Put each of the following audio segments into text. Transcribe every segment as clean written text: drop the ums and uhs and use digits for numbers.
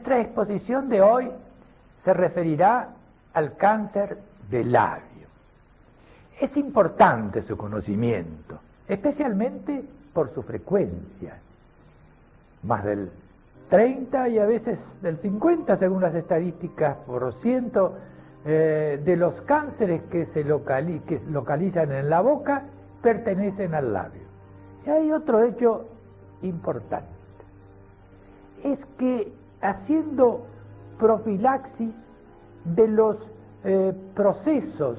Nuestra exposición de hoy se referirá al cáncer de labio. Es importante su conocimiento, especialmente por su frecuencia. Más del 30 y a veces del 50, según las estadísticas, por ciento de los cánceres que se localizan en la boca pertenecen al labio. Y hay otro hecho importante, es que haciendo profilaxis de los procesos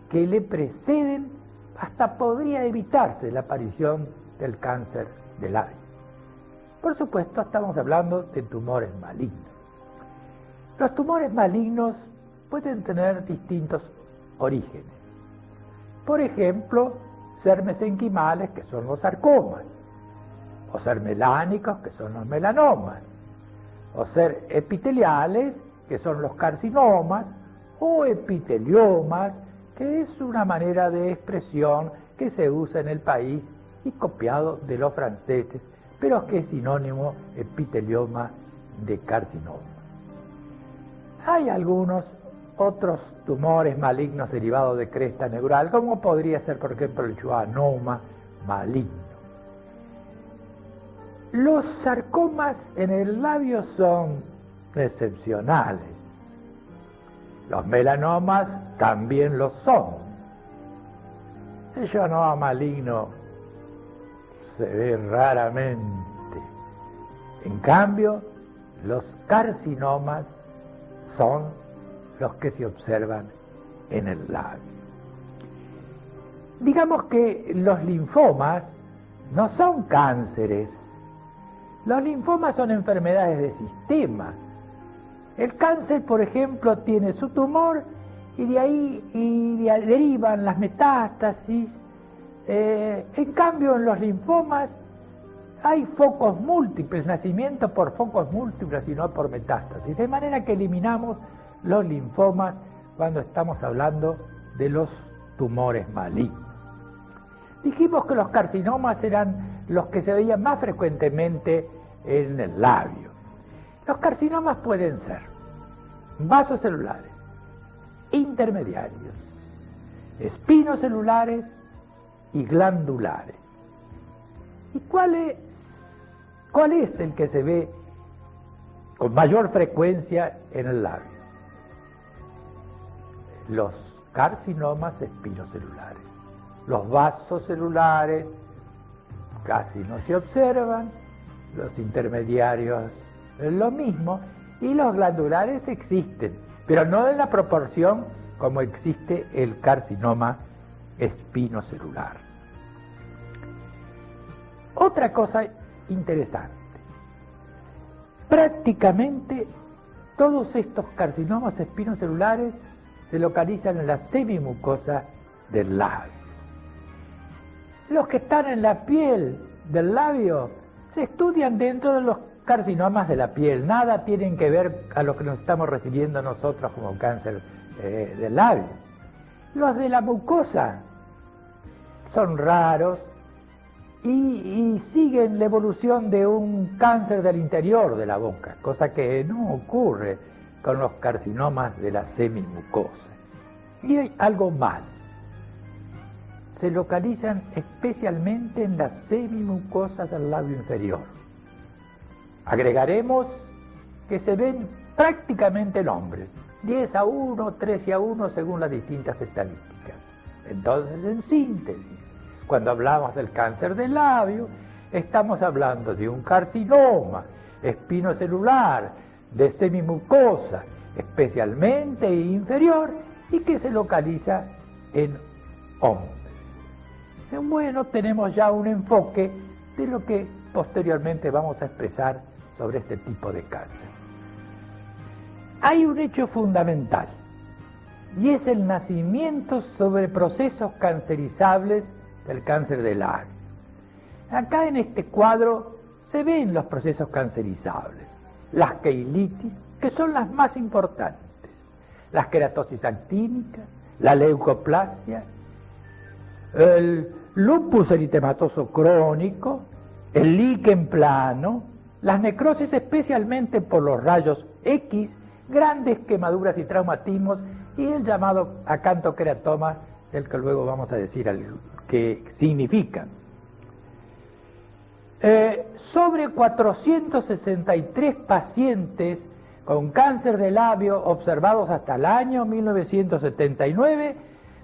que le preceden, hasta podría evitarse la aparición del cáncer de labio. Por supuesto, estamos hablando de tumores malignos. Los tumores malignos pueden tener distintos orígenes. Por ejemplo, ser mesenquimales, que son los sarcomas, o ser melánicos, que son los melanomas, o ser epiteliales, que son los carcinomas, o epiteliomas, que es una manera de expresión que se usa en el país y copiado de los franceses, pero que es sinónimo epitelioma de carcinoma. Hay algunos otros tumores malignos derivados de cresta neural, como podría ser, por ejemplo, el schwannoma maligno. Los sarcomas en el labio son excepcionales. Los melanomas también lo son. El schwannoma maligno se ve raramente. En cambio, los carcinomas son los que se observan en el labio. Digamos que los linfomas no son cánceres. Los linfomas son enfermedades de sistema. El cáncer, por ejemplo, tiene su tumor y de ahí derivan las metástasis. En cambio, en los linfomas hay focos múltiples, nacimiento por focos múltiples y no por metástasis. De manera que eliminamos los linfomas cuando estamos hablando de los tumores malignos. Dijimos que los carcinomas eran los que se veían más frecuentemente en el labio. Los carcinomas pueden ser vasocelulares, intermediarios, espinocelulares y glandulares. ¿Y cuál es el que se ve con mayor frecuencia en el labio? Los carcinomas espinocelulares. Los vasocelulares casi no se observan, los intermediarios lo mismo, y los glandulares existen, pero no en la proporción como existe el carcinoma espinocelular. Otra cosa interesante, prácticamente todos estos carcinomas espinocelulares se localizan en la semimucosa del labio. Los que están en la piel del labio se estudian dentro de los carcinomas de la piel, nada tienen que ver a lo que nos estamos refiriendo nosotros como cáncer del labio. Los de la mucosa son raros y siguen la evolución de un cáncer del interior de la boca, cosa que no ocurre con los carcinomas de la semimucosa. Y hay algo más. Se localizan especialmente en las semimucosas del labio inferior. Agregaremos que se ven prácticamente en hombres, 10-1, 13-1 según las distintas estadísticas. Entonces, en síntesis, cuando hablamos del cáncer del labio, estamos hablando de un carcinoma espinocelular de semimucosa, especialmente inferior, y que se localiza en hombres. Bueno, tenemos ya un enfoque de lo que posteriormente vamos a expresar sobre este tipo de cáncer. Hay un hecho fundamental, y es el nacimiento sobre procesos cancerizables del cáncer del labio. Acá en este cuadro se ven los procesos cancerizables, las queilitis, que son las más importantes, las queratosis actínica, la leucoplasia, el lupus eritematoso crónico, el líquen plano, las necrosis especialmente por los rayos X, grandes quemaduras y traumatismos, y el llamado acantoqueratoma, del que luego vamos a decir qué significa. Sobre 463 pacientes con cáncer de labio observados hasta el año 1979,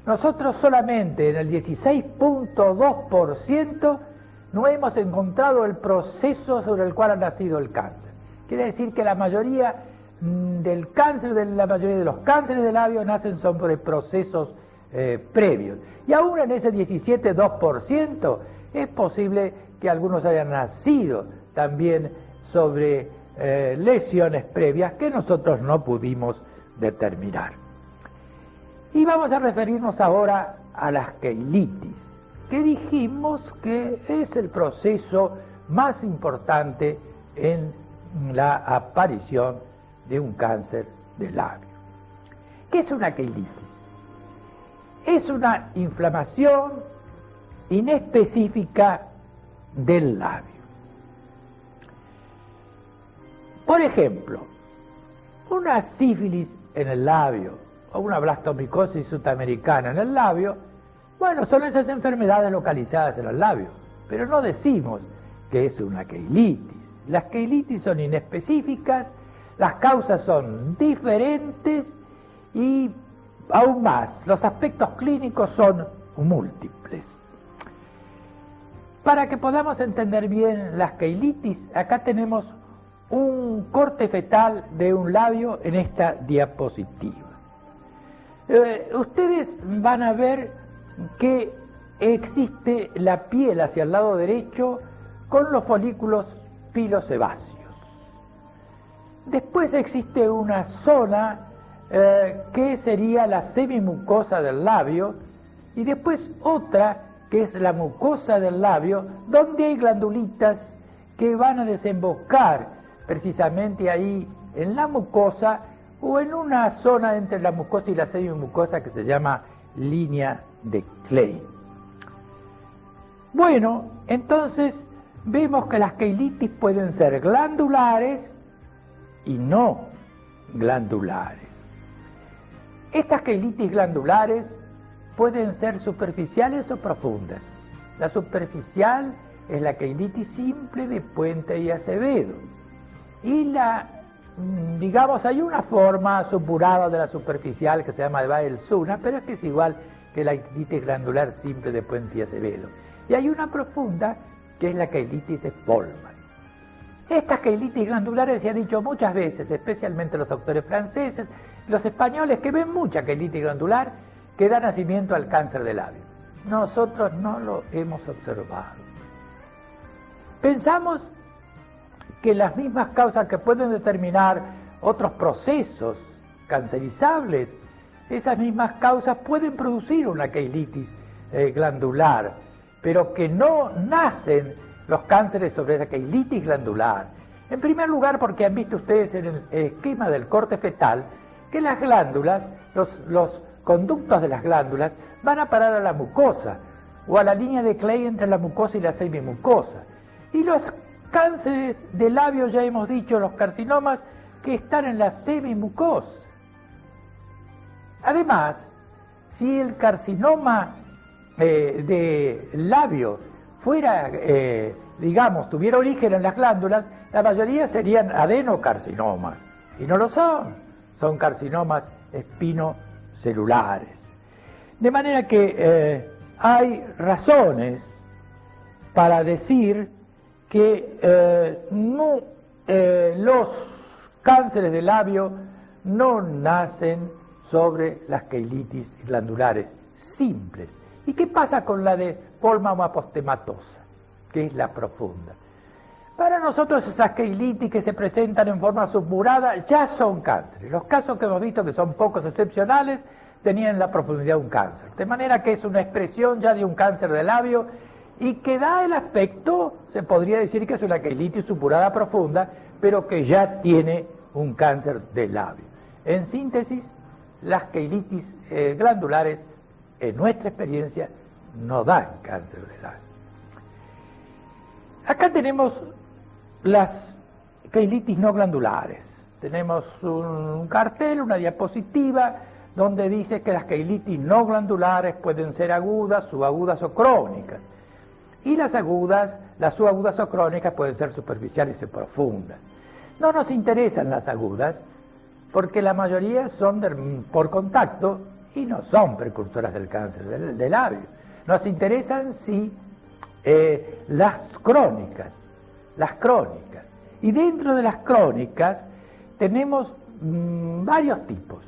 nosotros solamente en el 16.2% no hemos encontrado el proceso sobre el cual ha nacido el cáncer. Quiere decir que la mayoría del cáncer, la mayoría de los cánceres de labio nacen sobre procesos previos. Y aún en ese 17.2% es posible que algunos hayan nacido también sobre lesiones previas que nosotros no pudimos determinar. Y vamos a referirnos ahora a las queilitis, que dijimos que es el proceso más importante en la aparición de un cáncer de labio. ¿Qué es una queilitis? Es una inflamación inespecífica del labio. Por ejemplo, una sífilis en el labio o una blastomicosis sudamericana en el labio, bueno, son esas enfermedades localizadas en el labio, pero no decimos que es una queilitis. Las queilitis son inespecíficas, las causas son diferentes y aún más, los aspectos clínicos son múltiples. Para que podamos entender bien las queilitis, acá tenemos un corte fetal de un labio en esta diapositiva. Ustedes van a ver que existe la piel hacia el lado derecho con los folículos pilosebáceos. Después existe una zona que sería la semimucosa del labio, y después otra que es la mucosa del labio, donde hay glandulitas que van a desembocar precisamente ahí en la mucosa o en una zona entre la mucosa y la semimucosa que se llama línea de Klein. Bueno, entonces vemos que las queilitis pueden ser glandulares y no glandulares. Estas queilitis glandulares pueden ser superficiales o profundas. La superficial es la queilitis simple de Puente y Acevedo. Y digamos, hay una forma supurada de la superficial que se llama Bael-Zuna, pero es que es igual que la queilitis glandular simple de Puente y Acevedo. Y hay una profunda que es la queilitis de Polman. Estas queilitis glandulares se ha dicho muchas veces, especialmente los autores franceses, los españoles, que ven mucha queilitis glandular que da nacimiento al cáncer de labio. Nosotros no lo hemos observado. Pensamos que las mismas causas que pueden determinar otros procesos cancerizables, esas mismas causas pueden producir una queilitis glandular, pero que no nacen los cánceres sobre esa queilitis glandular. En primer lugar, porque han visto ustedes en el esquema del corte fetal que las glándulas, los conductos de las glándulas van a parar a la mucosa o a la línea de Klein entre la mucosa y la semimucosa. Y los cánceres de labio, ya hemos dicho, los carcinomas, que están en la semimucosa. Además, si el carcinoma de labio fuera, digamos, tuviera origen en las glándulas, la mayoría serían adenocarcinomas, y no lo son, son carcinomas espinocelulares. De manera que hay razones para decir que los cánceres de labio no nacen sobre las queilitis glandulares simples. ¿Y qué pasa con la de Polman apostematosa, que es la profunda? Para nosotros esas queilitis que se presentan en forma submurada ya son cánceres. Los casos que hemos visto, que son pocos excepcionales, tenían la profundidad de un cáncer. De manera que es una expresión ya de un cáncer de labio y que da el aspecto, se podría decir que es una queilitis supurada profunda, pero que ya tiene un cáncer de labio. En síntesis, las queilitis glandulares, en nuestra experiencia, no dan cáncer de labio. Acá tenemos las queilitis no glandulares. Tenemos un cartel, una diapositiva, donde dice que las queilitis no glandulares pueden ser agudas, subagudas o crónicas. Y las subagudas o crónicas pueden ser superficiales y profundas. No nos interesan las agudas, porque la mayoría son por contacto y no son precursoras del cáncer del labio. Nos interesan sí las crónicas. Y dentro de las crónicas tenemos varios tipos.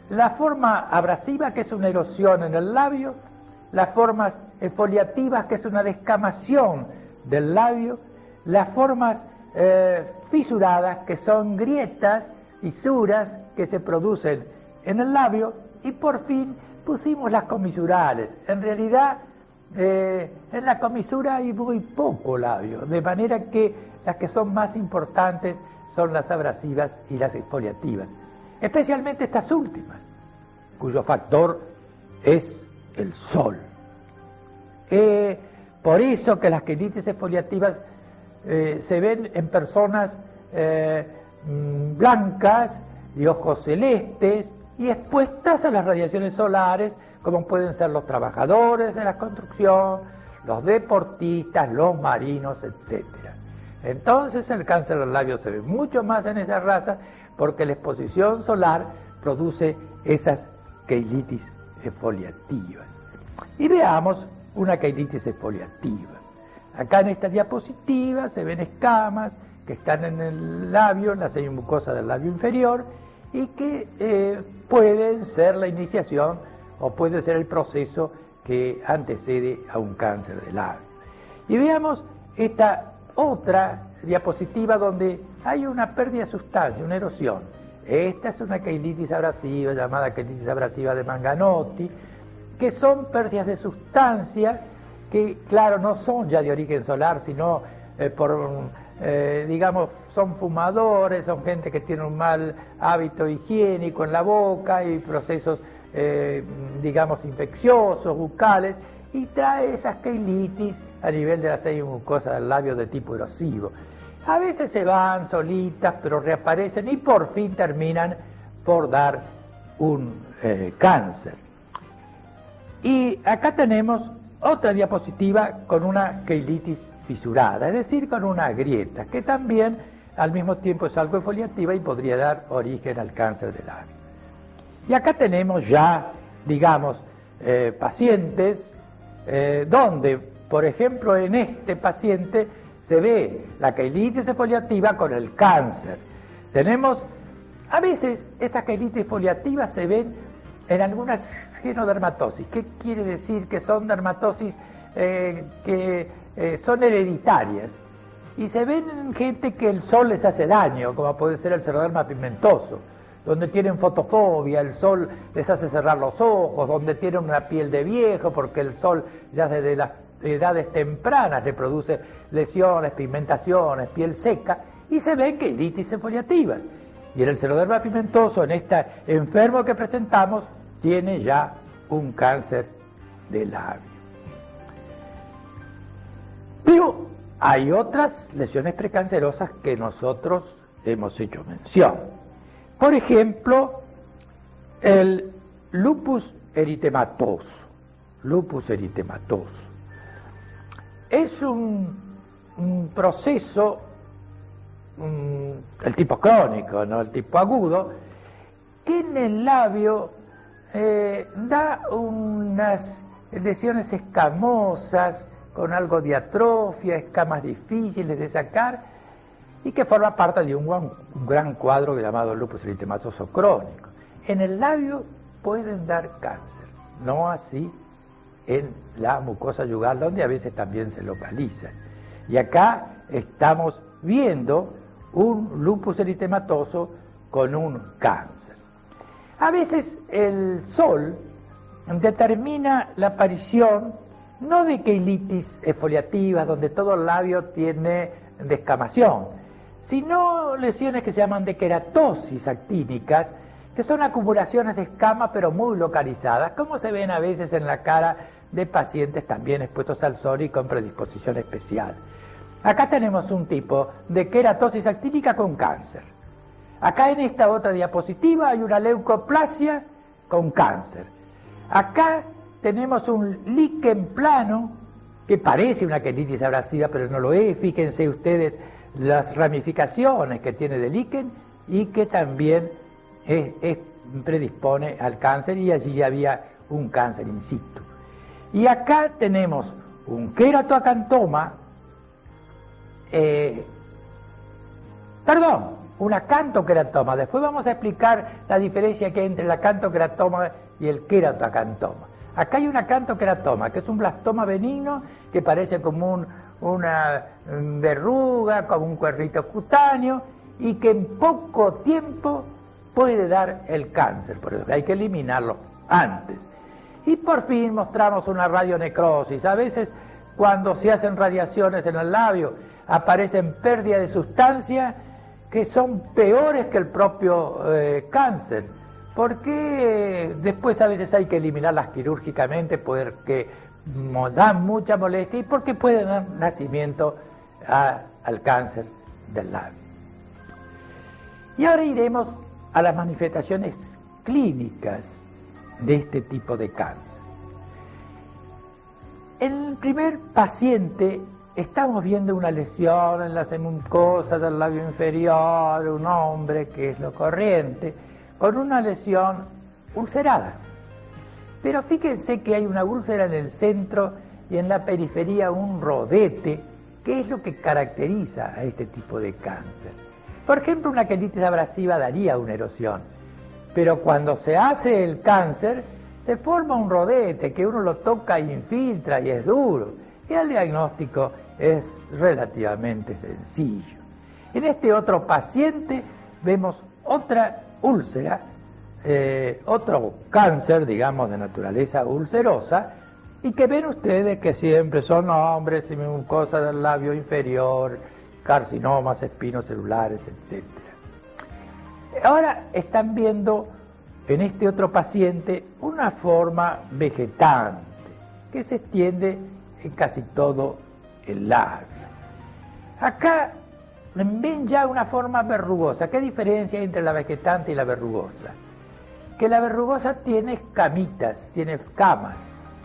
La forma abrasiva, que es una erosión en el labio, las formas exfoliativas, que es una descamación del labio, las formas fisuradas, que son grietas, fisuras que se producen en el labio, y por fin pusimos las comisurales. En realidad, en la comisura hay muy poco labio, de manera que las que son más importantes son las abrasivas y las exfoliativas, especialmente estas últimas, cuyo factor es el sol. Por eso que las queilitis exfoliativas se ven en personas blancas, de ojos celestes y expuestas a las radiaciones solares, como pueden ser los trabajadores de la construcción, los deportistas, los marinos, etc. Entonces el cáncer del labio se ve mucho más en esa raza, porque la exposición solar produce esas queilitis exfoliativas. Y veamos una queilitis exfoliativa. Acá en esta diapositiva se ven escamas que están en el labio, en la semimucosa del labio inferior, y que pueden ser la iniciación o puede ser el proceso que antecede a un cáncer de labio. Y veamos esta otra diapositiva donde hay una pérdida de sustancia, una erosión. Esta es una queilitis abrasiva, llamada queilitis abrasiva de Manganotti, que son pérdidas de sustancia que, claro, no son ya de origen solar, sino digamos, son fumadores, son gente que tiene un mal hábito higiénico en la boca y procesos, digamos, infecciosos, bucales, y trae esas queilitis a nivel de la semimucosa del labio de tipo erosivo. A veces se van solitas, pero reaparecen y por fin terminan por dar un cáncer. Y acá tenemos otra diapositiva con una queilitis fisurada, es decir, con una grieta, que también al mismo tiempo es algo exfoliativa y podría dar origen al cáncer del labio. Y acá tenemos ya, digamos, pacientes donde, por ejemplo, en este paciente se ve la queilitis exfoliativa con el cáncer. Tenemos, a veces, esas queilitis exfoliativas se ven en algunas genodermatosis. ¿Qué quiere decir? Que son dermatosis que son hereditarias. Y se ven en gente que el sol les hace daño, como puede ser el xeroderma pigmentoso, donde tienen fotofobia, el sol les hace cerrar los ojos, donde tienen una piel de viejo, porque el sol ya desde las edades tempranas le produce lesiones, pigmentaciones, piel seca, y se ven queilitis exfoliativas. Y en el xeroderma pigmentoso, en este enfermo que presentamos, tiene ya un cáncer de labio. Pero hay otras lesiones precancerosas que nosotros hemos hecho mención. Por ejemplo, el lupus eritematoso. Lupus eritematoso. Es un proceso, el tipo crónico, no el tipo agudo, que en el labio da unas lesiones escamosas, con algo de atrofia, escamas difíciles de sacar, y que forma parte de un gran cuadro llamado lupus eritematoso crónico. En el labio pueden dar cáncer, no así en la mucosa yugal, donde a veces también se localizan. Y acá estamos viendo un lupus eritematoso con un cáncer. A veces el sol determina la aparición no de queilitis exfoliativas, donde todo el labio tiene descamación, sino lesiones que se llaman de queratosis actínicas, que son acumulaciones de escamas pero muy localizadas, como se ven a veces en la cara de pacientes también expuestos al sol y con predisposición especial. Acá tenemos un tipo de queratosis actínica con cáncer. Acá en esta otra diapositiva hay una leucoplasia con cáncer. Acá tenemos un líquen plano que parece una queritis abrasiva, pero no lo es. Fíjense ustedes las ramificaciones que tiene de líquen y que también predispone al cáncer, y allí había un cáncer in situ. Y acá tenemos un queratoacantoma, un acantoqueratoma. Después vamos a explicar la diferencia que hay entre el acantoqueratoma y el queratoacantoma. Acá hay un acantoqueratoma, que es un blastoma benigno que parece como una verruga, como un cuernito cutáneo, y que en poco tiempo puede dar el cáncer, por eso hay que eliminarlo antes. Y por fin mostramos una radionecrosis. A veces cuando se hacen radiaciones en el labio aparecen pérdidas de sustancia que son peores que el propio cáncer, porque después a veces hay que eliminarlas quirúrgicamente porque dan mucha molestia y porque pueden dar nacimiento al cáncer del labio. Y ahora iremos a las manifestaciones clínicas de este tipo de cáncer. En el primer paciente estamos viendo una lesión en la mucosa del labio inferior, un hombre, que es lo corriente, con una lesión ulcerada. Pero fíjense que hay una úlcera en el centro y en la periferia un rodete, que es lo que caracteriza a este tipo de cáncer. Por ejemplo, una queratitis abrasiva daría una erosión, pero cuando se hace el cáncer se forma un rodete que uno lo toca e infiltra y es duro, y el diagnóstico es relativamente sencillo. En este otro paciente vemos otra úlcera, otro cáncer, digamos, de naturaleza ulcerosa, y que ven ustedes que siempre son hombres y mucosa del labio inferior, carcinomas espinocelulares, etc. Ahora están viendo en este otro paciente una forma vegetante que se extiende en casi todo el labio. Acá ven ya una forma verrugosa. ¿Qué diferencia hay entre la vegetante y la verrugosa? Que la verrugosa tiene escamitas, tiene escamas,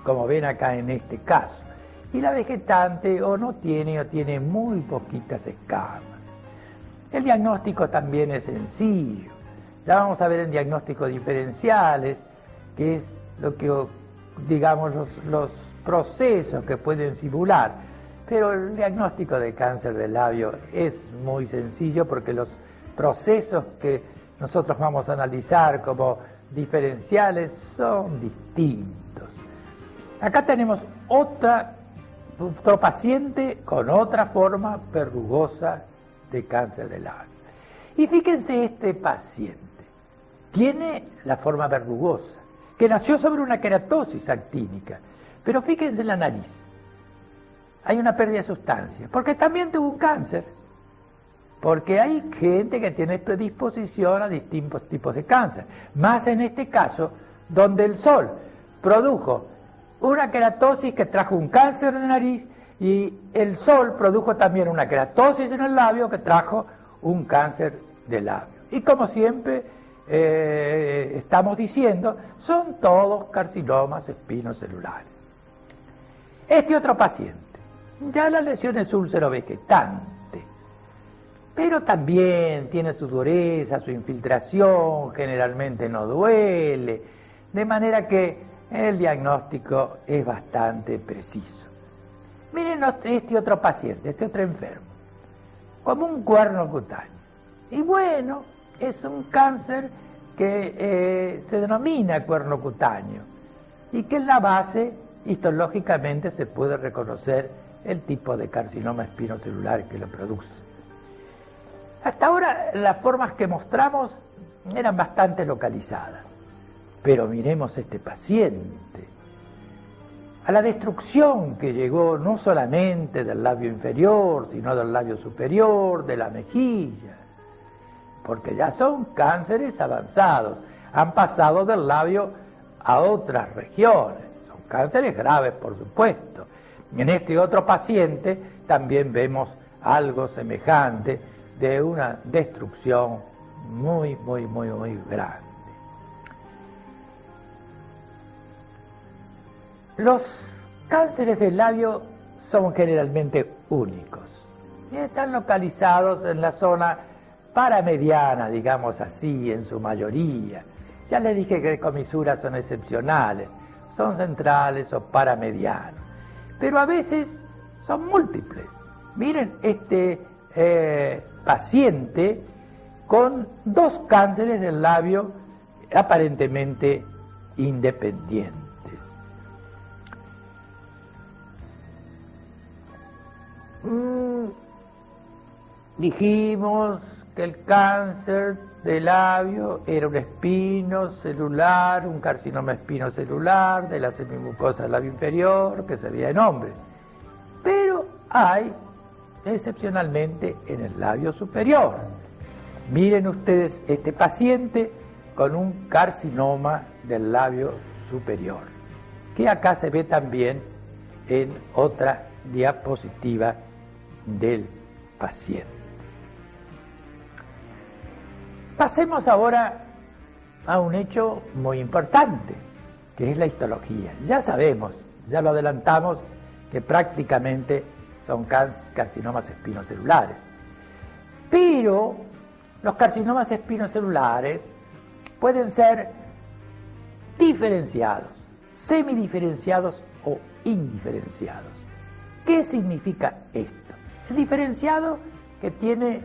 como ven acá en este caso, y la vegetante o no tiene o tiene muy poquitas escamas. El diagnóstico también es sencillo. Ya vamos a ver en diagnósticos diferenciales, que es lo que, digamos, los procesos que pueden simular. Pero el diagnóstico de cáncer del labio es muy sencillo porque los procesos que nosotros vamos a analizar como diferenciales son distintos. Acá tenemos otro paciente con otra forma verrugosa de cáncer del labio. Y fíjense, este paciente tiene la forma verrugosa, que nació sobre una queratosis actínica, pero fíjense en la nariz. Hay una pérdida de sustancia, porque también tuvo un cáncer, porque hay gente que tiene predisposición a distintos tipos de cáncer, más en este caso, donde el sol produjo una queratosis que trajo un cáncer de nariz, y el sol produjo también una queratosis en el labio que trajo un cáncer de labio. Y como siempre estamos diciendo, son todos carcinomas espinocelulares. Este otro paciente, ya la lesión es úlcero-vegetante, pero también tiene su dureza, su infiltración, generalmente no duele, de manera que el diagnóstico es bastante preciso. Miren este otro paciente, este otro enfermo, como un cuerno cutáneo. Y bueno, es un cáncer que se denomina cuerno cutáneo y que en la base histológicamente se puede reconocer el tipo de carcinoma espinocelular que lo produce. Hasta ahora las formas que mostramos eran bastante localizadas, pero miremos este paciente, a la destrucción que llegó no solamente del labio inferior, sino del labio superior, de la mejilla, porque ya son cánceres avanzados, han pasado del labio a otras regiones, cánceres graves, por supuesto. En este otro paciente también vemos algo semejante de una destrucción muy grande. Los cánceres del labio son generalmente únicos y están localizados en la zona paramediana, digamos así, en su mayoría. Ya les dije que comisuras son excepcionales, son centrales o paramedianos, pero a veces son múltiples. Miren este paciente con dos cánceres del labio aparentemente independientes. Dijimos que el cáncer del labio era un espinocelular, un carcinoma espinocelular de la semimucosa del labio inferior que se veía en hombres, pero hay excepcionalmente en el labio superior. Miren ustedes este paciente con un carcinoma del labio superior, que acá se ve también en otra diapositiva del paciente. Pasemos ahora a un hecho muy importante, que es la histología. Ya sabemos, ya lo adelantamos, que prácticamente son carcinomas espinocelulares. Pero los carcinomas espinocelulares pueden ser diferenciados, semidiferenciados o indiferenciados. ¿Qué significa esto? El diferenciado que tiene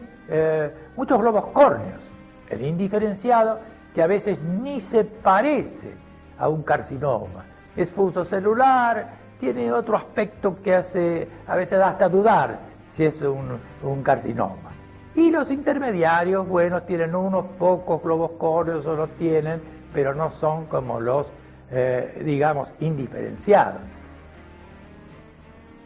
muchos globos córneos, el indiferenciado que a veces ni se parece a un carcinoma, es fusocelular, tiene otro aspecto que hace a veces hasta dudar si es un carcinoma. Y los intermediarios, bueno, tienen unos pocos globos córneos o los tienen, pero no son como los, digamos, indiferenciados.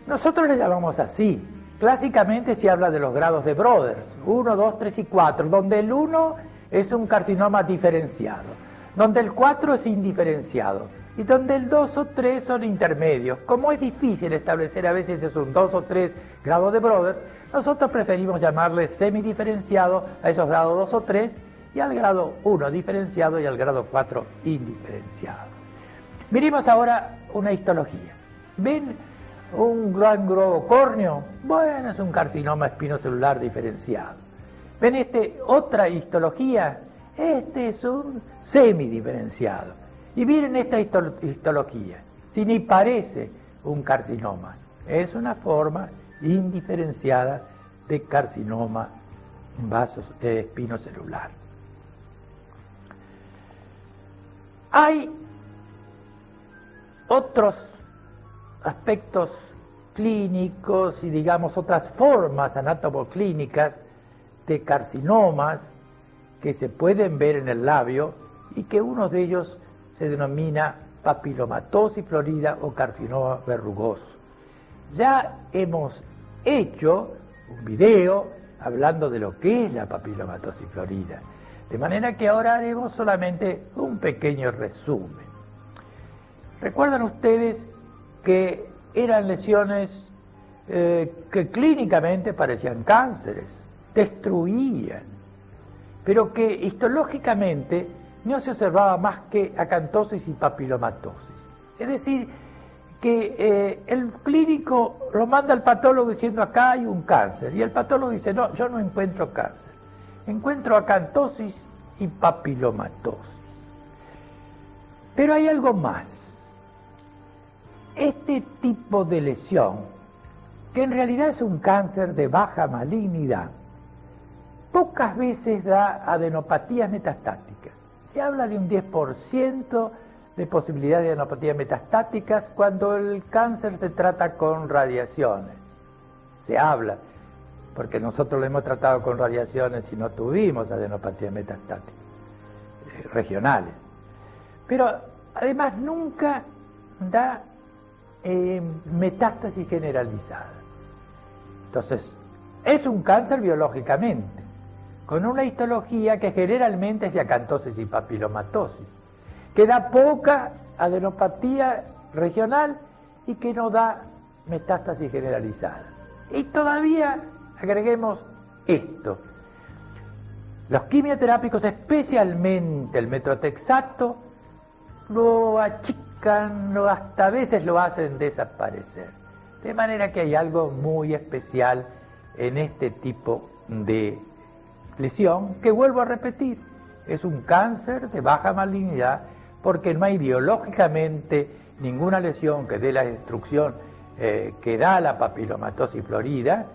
Nosotros le llamamos así. Clásicamente se habla de los grados de Broders, 1, 2, 3 y 4, donde el 1 es un carcinoma diferenciado, donde el 4 es indiferenciado, y donde el 2 o 3 son intermedios. Como es difícil establecer a veces es un 2 o 3 grados de Broders, nosotros preferimos llamarle semidiferenciado a esos grados 2 o 3, y al grado 1 diferenciado y al grado 4 indiferenciado. Miremos ahora una histología. ¿Ven un gran globo córneo? Bueno, es un carcinoma espinocelular diferenciado. ¿Ven otra histología? Este es un semidiferenciado. Y miren esta histología, si ni parece un carcinoma, es una forma indiferenciada de carcinoma espinocelular. Hay otros aspectos clínicos y digamos otras formas anatomoclínicas de carcinomas que se pueden ver en el labio y que uno de ellos se denomina papilomatosis florida o carcinoma verrugoso. Ya hemos hecho un video hablando de lo que es la papilomatosis florida, de manera que ahora haremos solamente un pequeño resumen. ¿Recuerdan ustedes que eran lesiones que clínicamente parecían cánceres, destruían, pero que histológicamente no se observaba más que acantosis y papilomatosis? Es decir, que el clínico lo manda al patólogo diciendo acá hay un cáncer, y el patólogo dice no, yo no encuentro cáncer, encuentro acantosis y papilomatosis. Pero hay algo más. Este tipo de lesión, que en realidad es un cáncer de baja malignidad, pocas veces da adenopatías metastáticas. Se habla de un 10% de posibilidad de adenopatías metastáticas cuando el cáncer se trata con radiaciones. Se habla, porque nosotros lo hemos tratado con radiaciones y no tuvimos adenopatías metastáticas regionales. Pero además nunca da metástasis generalizada. Entonces, es un cáncer biológicamente, con una histología que generalmente es de acantosis y papilomatosis, que da poca adenopatía regional y que no da metástasis generalizada. Y todavía agreguemos esto. Los quimioterápicos, especialmente el metotrexato, lo achican, hasta a veces lo hacen desaparecer. De manera que hay algo muy especial en este tipo de lesión, que vuelvo a repetir, es un cáncer de baja malignidad, porque no hay biológicamente ninguna lesión que dé la destrucción que da la papilomatosis florida,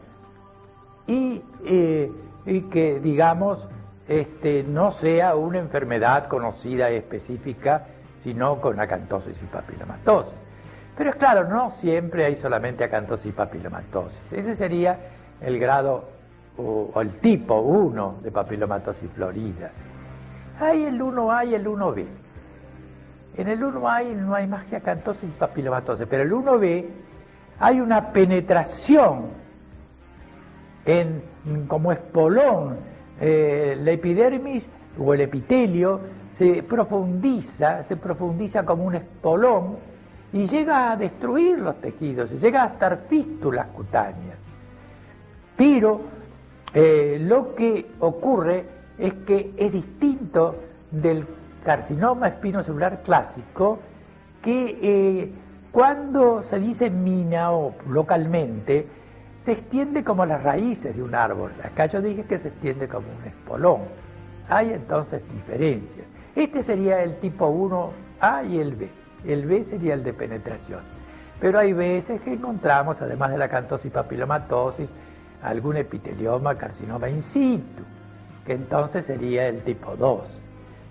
y que, digamos, no sea una enfermedad conocida y específica, sino con acantosis y papilomatosis. Pero es claro, no siempre hay solamente acantosis y papilomatosis. Ese sería el grado o el tipo 1 de papilomatosis florida. Hay el 1A y el 1B. En el 1A no hay más que acantosis y papilomatosis, pero el 1B hay una penetración como espolón. La epidermis o el epitelio se profundiza como un espolón y llega a destruir los tejidos, y llega a estar fístulas cutáneas. Pero lo que ocurre es que es distinto del carcinoma espinocelular clásico, que cuando se dice MINAO localmente, se extiende como las raíces de un árbol. Acá yo dije que se extiende como un espolón. Hay entonces diferencias. Este sería el tipo 1A y el B. El B sería el de penetración. Pero hay veces que encontramos, además de la acantosis papilomatosis, algún epitelioma, carcinoma in situ, que entonces sería el tipo 2.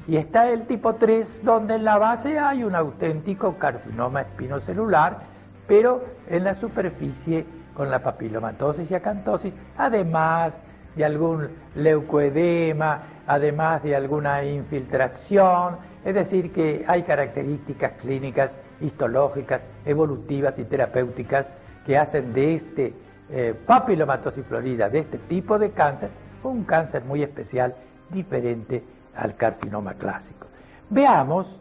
Y está el tipo 3, donde en la base hay un auténtico carcinoma espinocelular, pero en la superficie con la papilomatosis y acantosis, además de algún leucoedema, además de alguna infiltración, es decir, que hay características clínicas, histológicas, evolutivas y terapéuticas que hacen de este papilomatosis florida, de este tipo de cáncer, un cáncer muy especial, diferente al carcinoma clásico. Veamos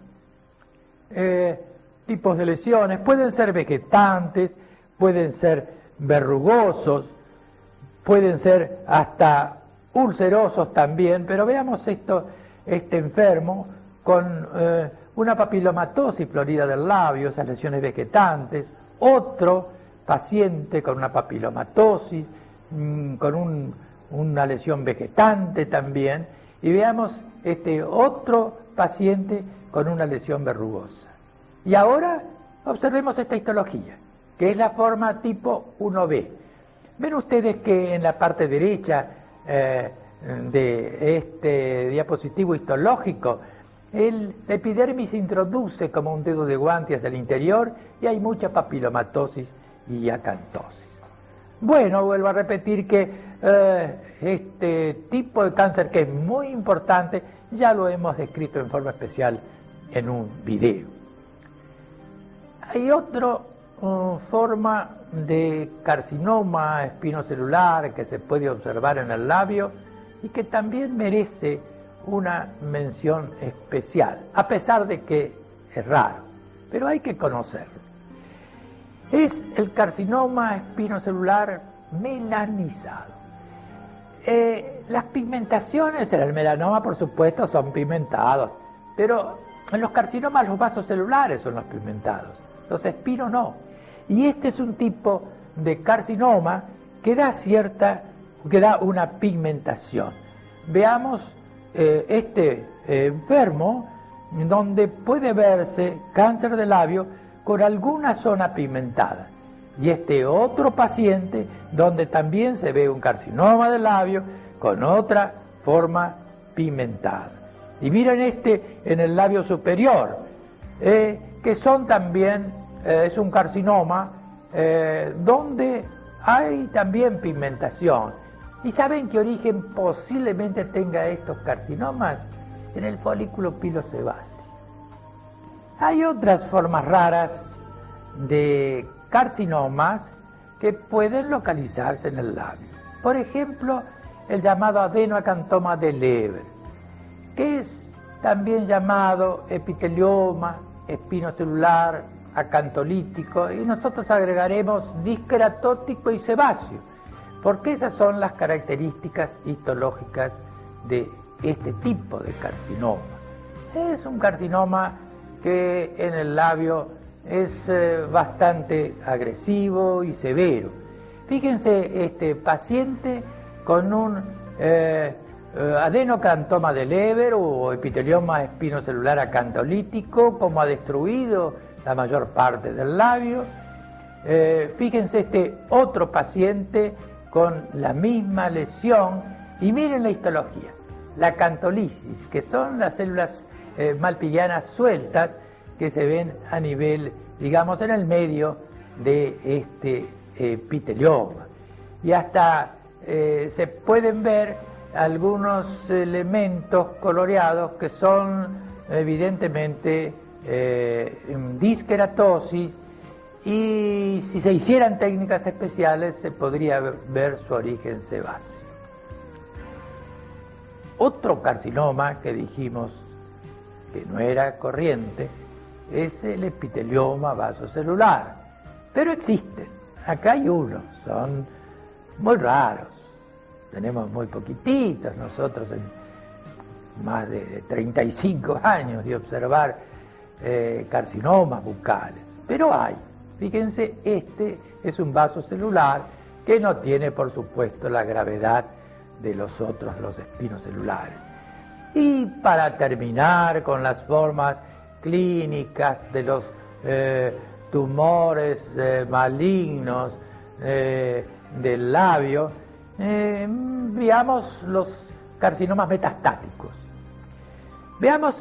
tipos de lesiones. Pueden ser vegetantes, pueden ser verrugosos, pueden ser hasta ulcerosos también, pero veamos este enfermo con una papilomatosis florida del labio, esas lesiones vegetantes, otro paciente con una papilomatosis, con una lesión vegetante también, y veamos otro paciente con una lesión verrugosa. Y ahora observemos esta histología, que es la forma tipo 1B. Ven ustedes que en la parte derecha de este diapositivo histológico, la epidermis se introduce como un dedo de guante hacia el interior y hay mucha papilomatosis y acantosis. Bueno, vuelvo a repetir que este tipo de cáncer, que es muy importante, ya lo hemos descrito en forma especial en un video. Hay otra forma de carcinoma espinocelular que se puede observar en el labio y que también merece una mención especial, a pesar de que es raro, pero hay que conocerlo. Es el carcinoma espinocelular melanizado. Las pigmentaciones en el melanoma, por supuesto, son pigmentados, pero en los carcinomas los vasos celulares son los pigmentados, los espinos no. Y este es un tipo de carcinoma que da una pigmentación. Veamos este enfermo, donde puede verse cáncer de labio con alguna zona pigmentada. Y este otro paciente, donde también se ve un carcinoma de labio con otra forma pigmentada. Y miren en el labio superior, que son también, es un carcinoma donde hay también pigmentación. ¿Y saben qué origen posiblemente tenga estos carcinomas? En el folículo pilosebáceo. Hay otras formas raras de carcinomas que pueden localizarse en el labio. Por ejemplo, el llamado adenoacantoma de Leber, que es también llamado epitelioma espinocelular acantolítico, y nosotros agregaremos disqueratótico y sebáceo. porque esas son las características histológicas de este tipo de carcinoma. Es un carcinoma que en el labio es bastante agresivo y severo. Fíjense, este paciente con un adenocantoma de Leber o epitelioma espinocelular acantolítico, como ha destruido la mayor parte del labio. Fíjense este otro paciente con la misma lesión, y miren la histología, la acantolisis, que son las células malpighianas sueltas que se ven a nivel, digamos, en el medio de este epitelioma. Y hasta se pueden ver algunos elementos coloreados que son evidentemente disqueratosis, y si se hicieran técnicas especiales se podría ver su origen sebáceo. Otro carcinoma que dijimos que no era corriente es el epitelioma vasocelular, pero existen. Acá hay uno, son muy raros, tenemos muy poquititos nosotros en más de 35 años de observar carcinomas bucales, pero hay. Fíjense, este es un vasocelular que no tiene, por supuesto, la gravedad de los otros, los espinocelulares. Y para terminar con las formas clínicas de los tumores malignos del labio, veamos los carcinomas metastáticos. Veamos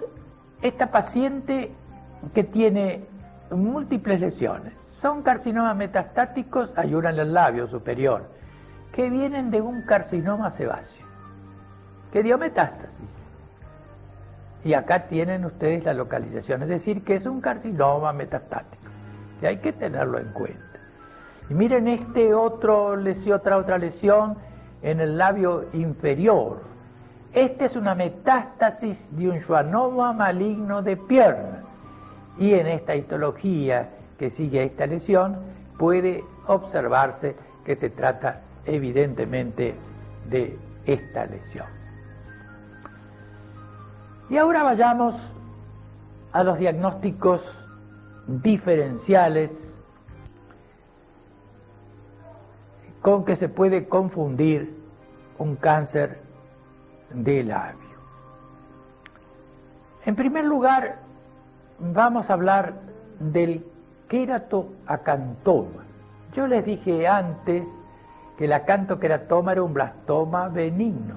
esta paciente que tiene múltiples lesiones. Son carcinomas metastáticos, hay una en el labio superior, que vienen de un carcinoma sebáceo, que dio metástasis. Y acá tienen ustedes la localización, es decir, que es un carcinoma metastático, y hay que tenerlo en cuenta. Y miren otra lesión en el labio inferior. Esta es una metástasis de un schwannoma maligno de pierna, y en esta histología que sigue a esta lesión puede observarse que se trata evidentemente de esta lesión. Y ahora vayamos a los diagnósticos diferenciales con que se puede confundir un cáncer de labio. En primer lugar, vamos a hablar del queratoacantoma. Yo les dije antes que el acantoqueratoma era un blastoma benigno,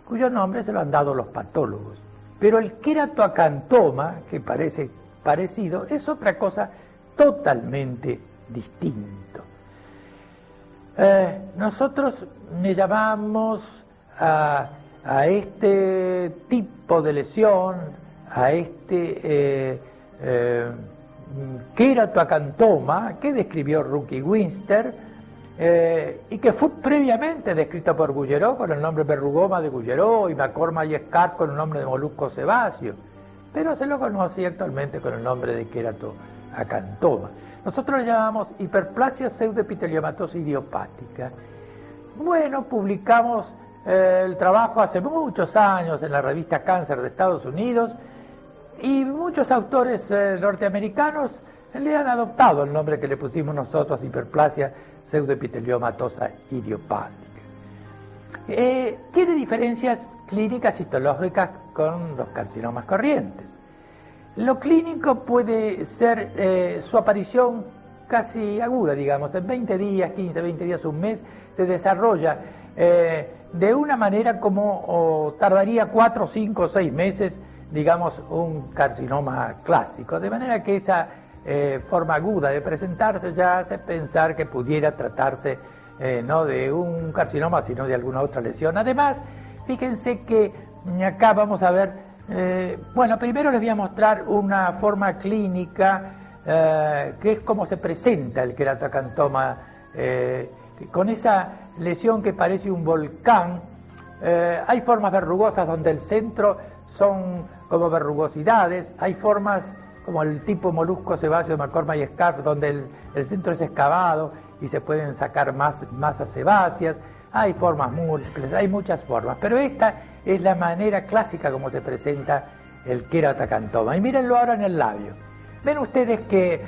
cuyo nombre se lo han dado los patólogos. Pero el queratoacantoma, que parece parecido, es otra cosa totalmente distinto. Nosotros le llamamos a este tipo de lesión, a este queratoacantoma que describió Rookie Winster y que fue previamente descrito por Gougerot con el nombre verrugoma de Gougerot y McCormack y Scott con el nombre de molusco sebáceo, pero se lo conoce actualmente con el nombre de queratoacantoma. Nosotros le llamamos hiperplasia pseudoepiteliomatosa idiopática. Bueno, publicamos el trabajo hace muchos años en la revista Cáncer de Estados Unidos, y muchos autores norteamericanos le han adoptado el nombre que le pusimos nosotros, hiperplasia pseudoepiteliomatosa idiopática. Tiene diferencias clínicas histológicas con los carcinomas corrientes. Lo clínico puede ser su aparición casi aguda, digamos, en 20 días, 15, 20 días, un mes, se desarrolla de una manera como tardaría 4, 5, 6 meses, digamos, un carcinoma clásico, de manera que esa forma aguda de presentarse ya hace pensar que pudiera tratarse no de un carcinoma, sino de alguna otra lesión. Además, fíjense que acá vamos a ver, bueno, primero les voy a mostrar una forma clínica que es como se presenta el queratoacantoma, con esa lesión que parece un volcán. Hay formas verrugosas donde el centro son como verrugosidades, hay formas como el tipo molusco sebáceo de McCormack y Scott donde el centro es excavado, y se pueden sacar masas sebáceas. Hay formas múltiples, hay muchas formas, pero esta es la manera clásica como se presenta el queratacantoma. Y mírenlo ahora en el labio. Ven ustedes que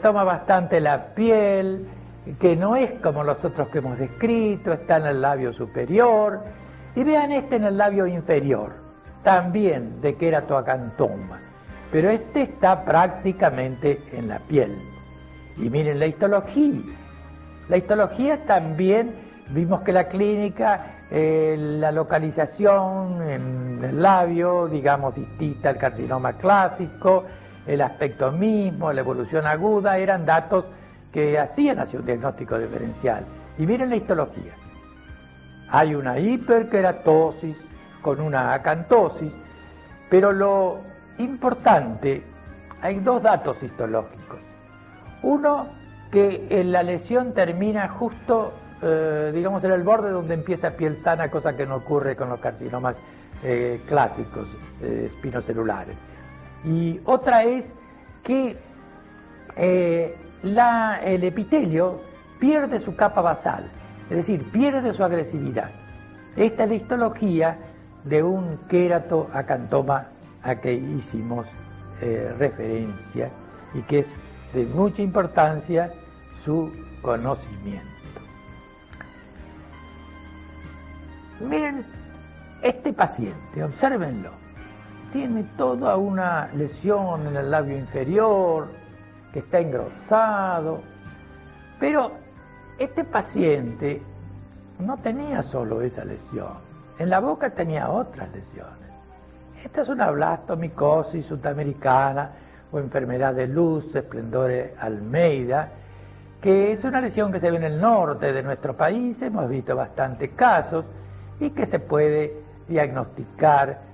toma bastante la piel, que no es como los otros que hemos descrito, está en el labio superior, y vean este en el labio inferior, también de queratoacantoma, pero este está prácticamente en la piel. Y miren la histología. La histología también vimos que la clínica, la localización en el labio, digamos, distinta al carcinoma clásico, el aspecto mismo, la evolución aguda, eran datos que hacían hacia un diagnóstico diferencial. Y miren la histología. Hay una hiperkeratosis con una acantosis, pero lo importante, hay dos datos histológicos. Uno, que la lesión termina justo, digamos, en el borde donde empieza piel sana, cosa que no ocurre con los carcinomas clásicos, espinocelulares. Y otra es que el epitelio pierde su capa basal, es decir, pierde su agresividad. Esta es la histología de un queratoacantoma a que hicimos referencia y que es de mucha importancia su conocimiento. Miren, este paciente, obsérvenlo, tiene toda una lesión en el labio inferior, que está engrosado, pero este paciente no tenía solo esa lesión, en la boca tenía otras lesiones. Esta es una blastomicosis sudamericana o enfermedad de Luz, Esplendore Almeida, que es una lesión que se ve en el norte de nuestro país, hemos visto bastantes casos, y que se puede diagnosticar,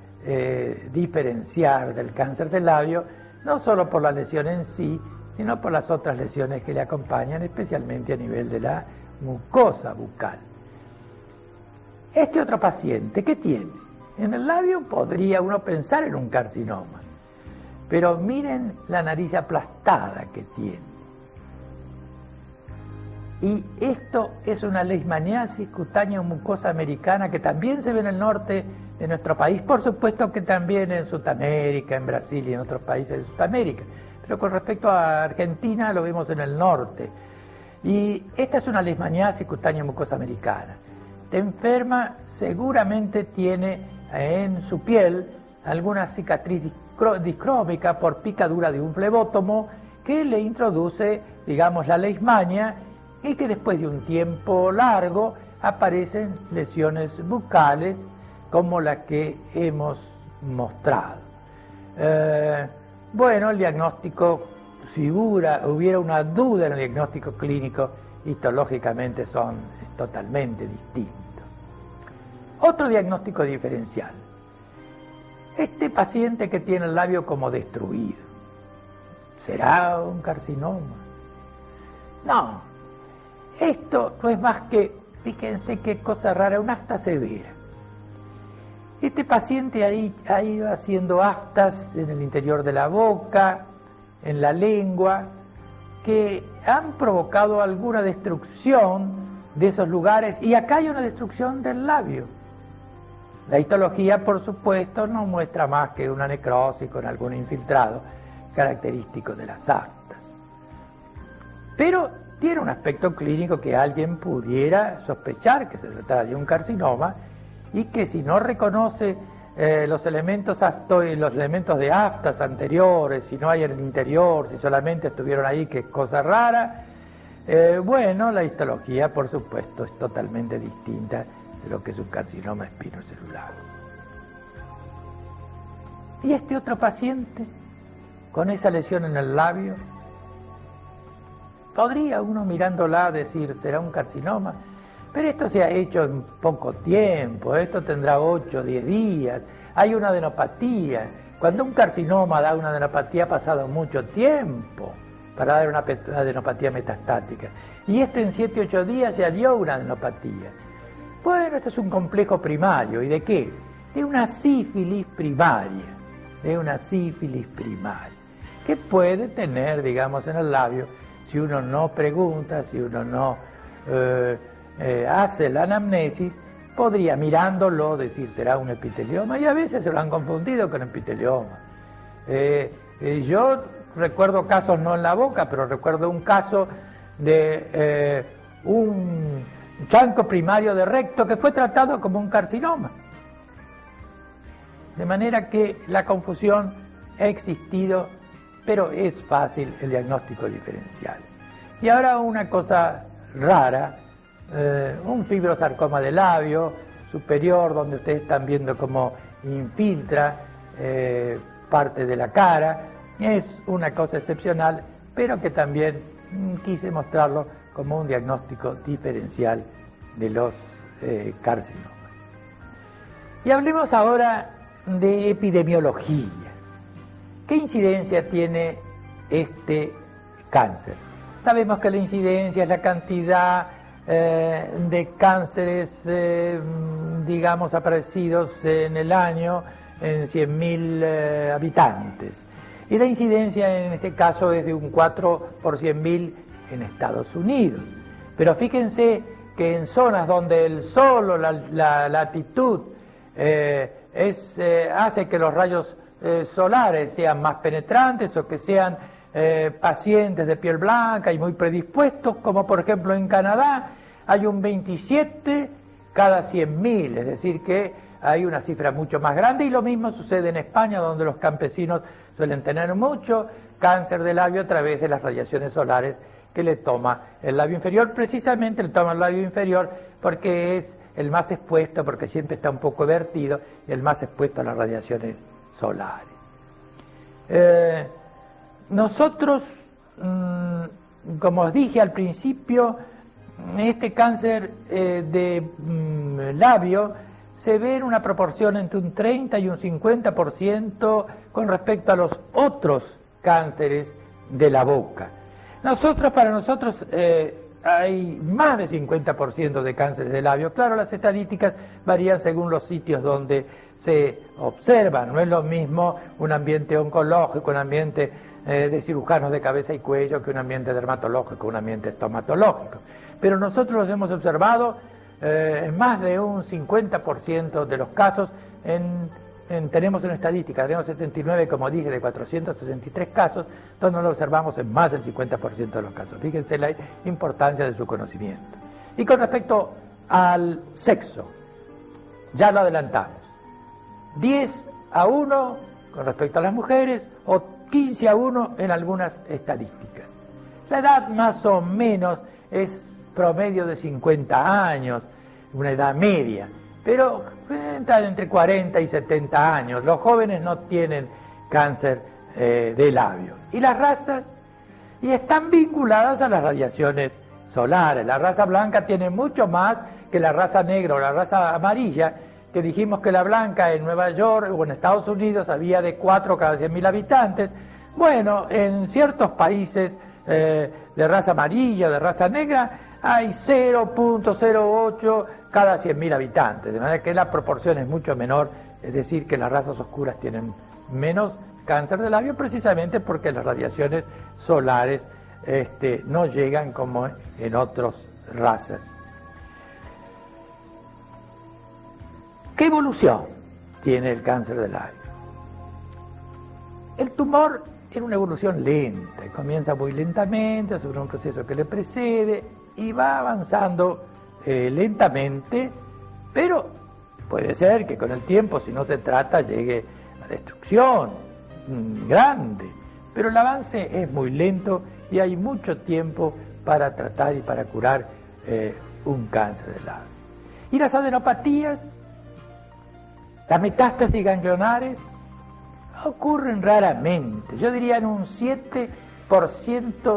diferenciar del cáncer del labio, no solo por la lesión en sí, sino por las otras lesiones que le acompañan, especialmente a nivel de la mucosa bucal. Este otro paciente, ¿qué tiene? En el labio podría uno pensar en un carcinoma, pero miren la nariz aplastada que tiene. Y esto es una leishmaniasis cutánea mucosa americana que también se ve en el norte de nuestro país, por supuesto que también en Sudamérica, en Brasil y en otros países de Sudamérica, pero con respecto a Argentina lo vemos en el norte. Y esta es una leishmaniasis cutánea mucosa americana. Esta enferma seguramente tiene en su piel alguna cicatriz discrómica por picadura de un flebótomo que le introduce, digamos, la leishmania, y que después de un tiempo largo aparecen lesiones bucales como la que hemos mostrado. Bueno, el diagnóstico, si hubiera una duda en el diagnóstico clínico, histológicamente es totalmente distinto. Otro diagnóstico diferencial. Este paciente que tiene el labio como destruido, ¿será un carcinoma? No. Esto no es más que, fíjense qué cosa rara, una afta severa. Este paciente ha ido haciendo aftas en el interior de la boca, en la lengua, que han provocado alguna destrucción de esos lugares, y acá hay una destrucción del labio. La histología, por supuesto, no muestra más que una necrosis con algún infiltrado característico de las aftas. Pero tiene un aspecto clínico que alguien pudiera sospechar que se trata de un carcinoma, y que si no reconoce los elementos de aftas anteriores, si no hay en el interior, si solamente estuvieron ahí, que es cosa rara, bueno, la histología, por supuesto, es totalmente distinta de lo que es un carcinoma espinocelular. ¿Y este otro paciente, con esa lesión en el labio? Podría uno mirándola decir, será un carcinoma, pero esto se ha hecho en poco tiempo, esto tendrá 8 o 10 días, hay una adenopatía. Cuando un carcinoma da una adenopatía ha pasado mucho tiempo para dar una adenopatía metastática, y en 7 o 8 días ya dio una adenopatía. Bueno, esto es un complejo primario, ¿y de qué? De una sífilis primaria, que puede tener, digamos, en el labio si uno no pregunta, si uno no hace la anamnesis, podría mirándolo decir será un epitelioma, y a veces se lo han confundido con epitelioma. Yo recuerdo casos, no en la boca, pero recuerdo un caso de un chancro primario de recto que fue tratado como un carcinoma. De manera que la confusión ha existido, pero es fácil el diagnóstico diferencial. Y ahora una cosa rara, un fibrosarcoma del labio superior, donde ustedes están viendo cómo infiltra parte de la cara. Es una cosa excepcional, pero que también quise mostrarlo como un diagnóstico diferencial de los carcinomas. Y hablemos ahora de epidemiología. ¿Qué incidencia tiene este cáncer? Sabemos que la incidencia es la cantidad de cánceres, digamos, aparecidos en el año en 100.000 habitantes. Y la incidencia en este caso es de un 4 por 100.000 en Estados Unidos. Pero fíjense que en zonas donde el sol o la latitud hace que los rayos solares sean más penetrantes o que sean pacientes de piel blanca y muy predispuestos, como por ejemplo en Canadá hay un 27 cada 100.000, es decir que hay una cifra mucho más grande, y lo mismo sucede en España, donde los campesinos suelen tener mucho cáncer de labio a través de las radiaciones solares que le toma el labio inferior. Precisamente le toma el labio inferior porque es el más expuesto, porque siempre está un poco vertido, y el más expuesto a las radiaciones solares. Nosotros, como os dije al principio, este cáncer de labio se ve en una proporción entre un 30 y un 50% con respecto a los otros cánceres de la boca. Para nosotros hay más de 50% de cánceres de labio. Claro, las estadísticas varían según los sitios donde se observan. No es lo mismo un ambiente oncológico, un ambiente de cirujanos de cabeza y cuello, que un ambiente dermatológico, un ambiente estomatológico. Pero nosotros los hemos observado en más de un 50% de los casos. Tenemos una estadística, tenemos 79, como dije, de 463 casos, donde lo observamos en más del 50% de los casos. Fíjense la importancia de su conocimiento. Y con respecto al sexo, ya lo adelantamos, 10-1 con respecto a las mujeres, o 15-1 en algunas estadísticas. La edad más o menos es promedio de 50 años, una edad media, pero están entre 40 y 70 años. Los jóvenes no tienen cáncer de labio. Y las razas, y están vinculadas a las radiaciones solares. La raza blanca tiene mucho más que la raza negra o la raza amarilla, que dijimos que la blanca en Nueva York o en Estados Unidos había de 4 cada 100.000 habitantes. Bueno, en ciertos países de raza amarilla, de raza negra, hay 0.08 cada 100.000 habitantes, de manera que la proporción es mucho menor, es decir, que las razas oscuras tienen menos cáncer de labio, precisamente porque las radiaciones solares no llegan como en otras razas. ¿Qué evolución tiene el cáncer de labio? El tumor tiene una evolución lenta, comienza muy lentamente sobre un proceso que le precede y va avanzando lentamente, pero puede ser que con el tiempo, si no se trata, llegue a destrucción grande, pero el avance es muy lento y hay mucho tiempo para tratar y para curar un cáncer de labio. Y las adenopatías, las metástasis ganglionares, ocurren raramente, yo diría en un 7%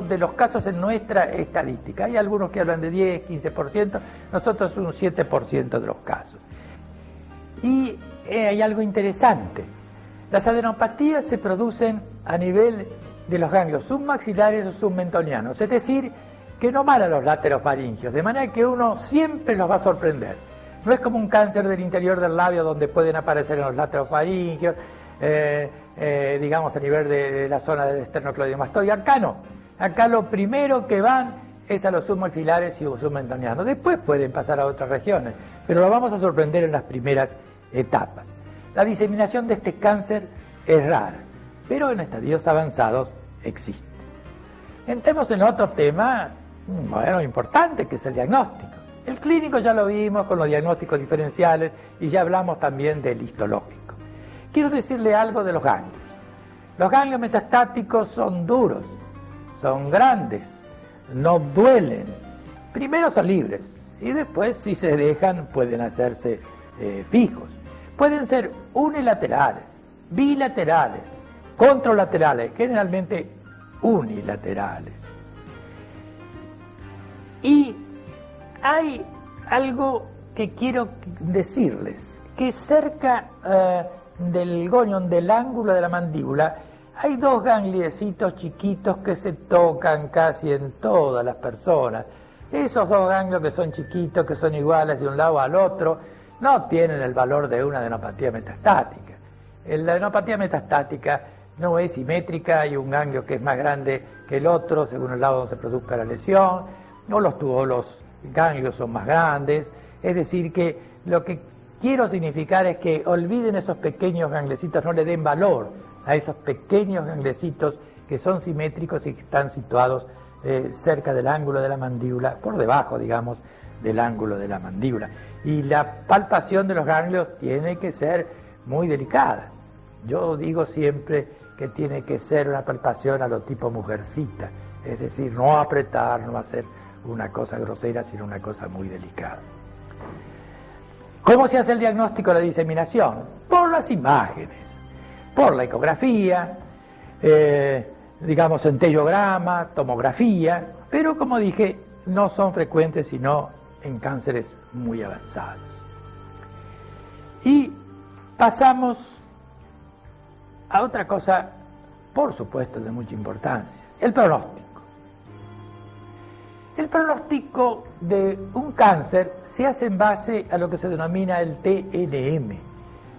de los casos en nuestra estadística. Hay algunos que hablan de 10, 15%, nosotros un 7% de los casos. Y hay algo interesante, las adenopatías se producen a nivel de los ganglios submaxilares o submentonianos, es decir, que no van a los laterofaringios, de manera que uno siempre los va a sorprender. No es como un cáncer del interior del labio donde pueden aparecer en los laterofaringios, digamos a nivel de la zona del esternocleidomastoide. Acá no, Acá lo primero que van es a los submaxilares y submentonianos. Después pueden pasar a otras regiones, pero lo vamos a sorprender en las primeras etapas. La diseminación de este cáncer es rara, pero en estadios avanzados existe. Entremos en otro tema, bueno, importante, que es el diagnóstico. El clínico ya lo vimos con los diagnósticos diferenciales y ya hablamos también del histológico. Quiero decirle algo de los ganglios. Los ganglios metastáticos son duros, son grandes, no duelen. Primero son libres y después, si se dejan, pueden hacerse fijos. Pueden ser unilaterales, bilaterales, contralaterales, generalmente unilaterales. Y hay algo que quiero decirles, que cerca del gonion, del ángulo de la mandíbula, hay dos gangliecitos chiquitos que se tocan casi en todas las personas. Esos dos ganglios que son chiquitos, que son iguales de un lado al otro, no tienen el valor de una adenopatía metastática. La adenopatía metastática no es simétrica, hay un ganglio que es más grande que el otro según el lado donde se produzca la lesión, no los ganglios son más grandes, es decir que lo que quiero significar es que olviden esos pequeños ganglecitos, no le den valor a esos pequeños ganglecitos que son simétricos y que están situados cerca del ángulo de la mandíbula, por debajo, digamos, del ángulo de la mandíbula. Y la palpación de los ganglios tiene que ser muy delicada. Yo digo siempre que tiene que ser una palpación a lo tipo mujercita, es decir, no apretar, no hacer una cosa grosera, sino una cosa muy delicada. ¿Cómo se hace el diagnóstico de la diseminación? Por las imágenes, por la ecografía, digamos centellograma, tomografía, pero como dije, no son frecuentes sino en cánceres muy avanzados. Y pasamos a otra cosa, por supuesto, de mucha importancia, el pronóstico. El pronóstico de un cáncer se hace en base a lo que se denomina el TNM,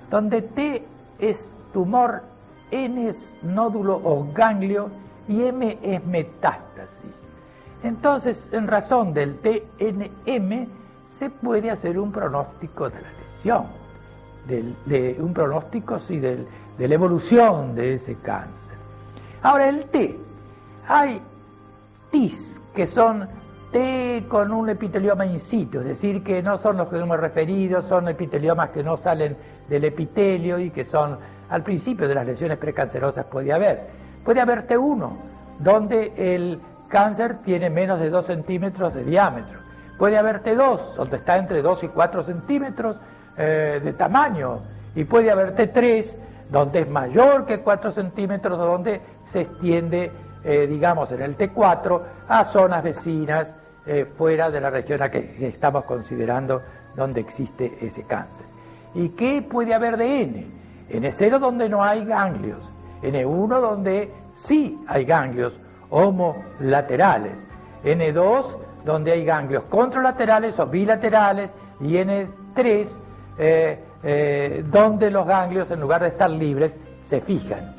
donde T es tumor, N es nódulo o ganglio y M es metástasis. Entonces, en razón del TNM, se puede hacer un pronóstico de la lesión, de un pronóstico sí, de la evolución de ese cáncer. Ahora, el T, hay TIS, que son T con un epitelioma in situ, es decir, que no son los que hemos referido, son epiteliomas que no salen del epitelio y que son, al principio de las lesiones precancerosas puede haber T1, donde el cáncer tiene menos de 2 centímetros de diámetro. Puede haber T2, donde está entre 2 y 4 centímetros de tamaño. Y puede haber T3, donde es mayor que 4 centímetros, donde se extiende, digamos, en el T4 a zonas vecinas fuera de la región a que estamos considerando donde existe ese cáncer. ¿Y qué puede haber de N? N0 donde no hay ganglios, N1 donde sí hay ganglios homolaterales, N2 donde hay ganglios contralaterales o bilaterales y N3 donde los ganglios en lugar de estar libres se fijan.